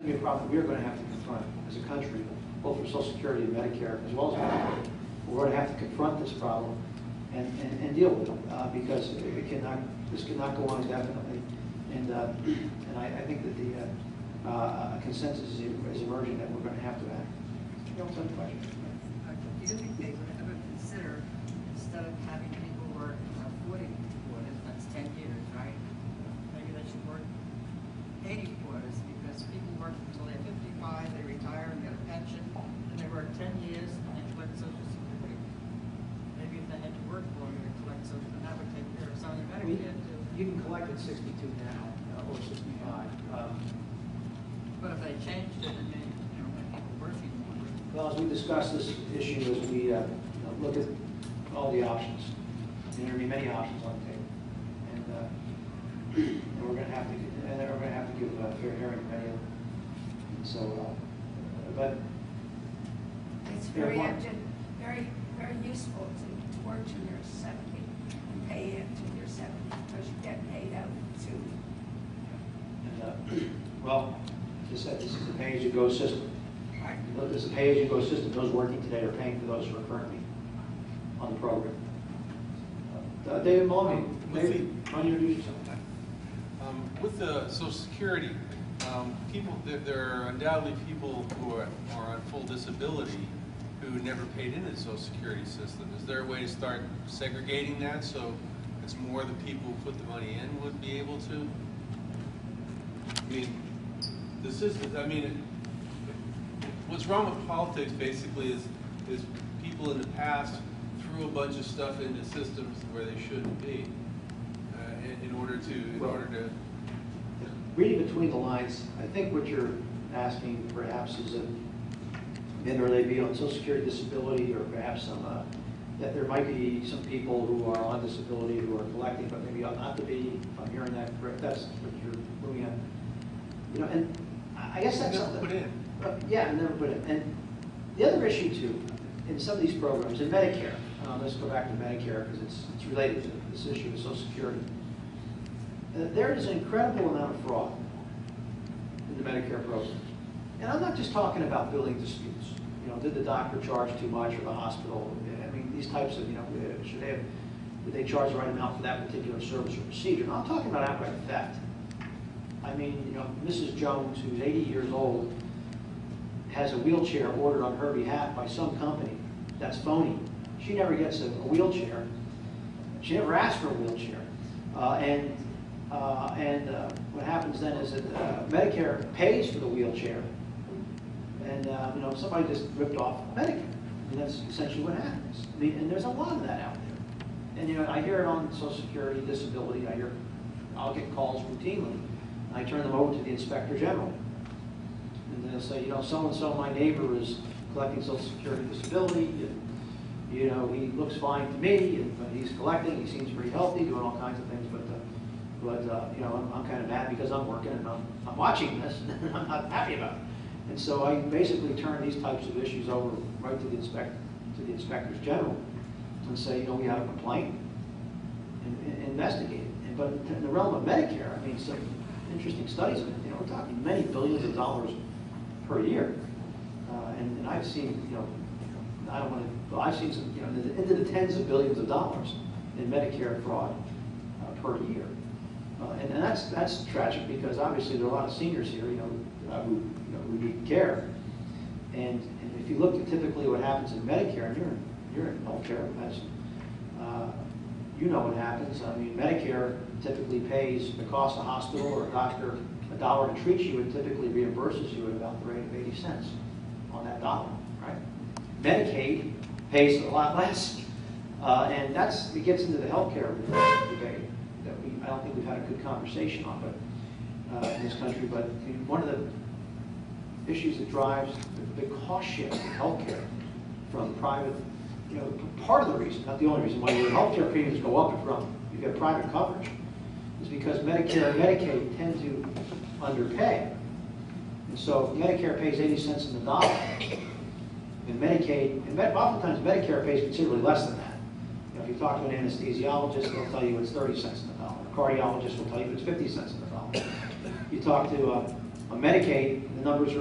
be a problem we're going to have to confront as a country, both for Social Security and Medicare, as well as Medicare. We're going to have to confront this problem and deal with it because this cannot go on indefinitely. And I think that the consensus is emerging that we're going to have to act. You know, some questions. Do you think they would ever consider, instead of having people work 40 quarters, that's 10 years, right? Maybe they should work 80 quarters, because people work until they're 55, they retire and get a pension, and they work 10 years and they collect Social Security. Maybe if they had to work longer to collect Social, and that would take care of some of the Medicare too. You can collect at 62 now, or 65. But if they changed it and made, made people working more. Well, as we discuss this issue, as we look at all the options, there are many options on the table, and we're going to have to give a fair hearing to many of them. And so, but it's very useful to work till you're 70 and pay until you're 70 because you get paid out too. And well, as I said, this is a pay-as-you-go system. This is a pay-as-you-go system. Those working today are paying for those who are currently on the program. David Maloney, maybe why don't you introduce yourself? With the Social Security, there are undoubtedly people who are on full disability who never paid into the Social Security system. Is there a way to start segregating that so it's more the people who put the money in would be able to? I mean, the system, what's wrong with politics basically is people in the past threw a bunch of stuff into systems where they shouldn't be in order to reading between the lines, I think what you're asking perhaps is whether they be on Social Security disability or perhaps that there might be some people who are on disability who are collecting but maybe ought not to be. If I'm hearing that correct, that's what you're looking at. And I guess that's never put in. Yeah, never put in. And the other issue too, in some of these programs, in Medicare, let's go back to Medicare because it's related to this issue of Social Security. There is an incredible amount of fraud in the Medicare program. And I'm not just talking about billing disputes. Did the doctor charge too much or the hospital? I mean, these types of, did they charge the right amount for that particular service or procedure? No, I'm talking about outright theft. I mean, Mrs. Jones, who's 80 years old, has a wheelchair ordered on her behalf by some company that's phony. She never gets a wheelchair. She never asked for a wheelchair. What happens then is that Medicare pays for the wheelchair, and somebody just ripped off Medicare. And that's essentially what happens. And there's a lot of that out there. And I hear it on Social Security disability. I'll get calls routinely. I turn them over to the Inspector General, and they'll say, so and so, my neighbor is collecting Social Security disability. He looks fine to me, but he's collecting. He seems pretty healthy, doing all kinds of things. But I'm kind of mad because I'm working and I'm watching this, and I'm not happy about it. And so I basically turn these types of issues over right to the Inspectors General and say, we have a complaint, and investigate it. But in the realm of Medicare, I mean, some interesting studies. We're talking many billions of dollars per year, and I've seen, I've seen some, into the tens of billions of dollars in Medicare fraud per year. And that's tragic because obviously there are a lot of seniors here, who need care. And if you look at typically what happens in Medicare, and you're in healthcare, you know what happens. I mean, Medicare typically pays the cost of hospital or a doctor $1 to treat you, and typically reimburses you at about the rate of 80 cents on that dollar, right? Medicaid pays a lot less, and it gets into the healthcare debate that I don't think we've had a good conversation on, but in this country. But one of the issues that drives the cost shift in healthcare from private, part of the reason, not the only reason, why your healthcare premiums go up if you get private coverage, is because Medicare and Medicaid tend to underpay. And so Medicare pays 80 cents in the dollar, and Medicaid, and oftentimes Medicare pays considerably less than that. If you talk to an anesthesiologist, they'll tell you it's 30 cents in the dollar. A cardiologist will tell you it's 50 cents in the dollar. You talk to a Medicaid, the numbers are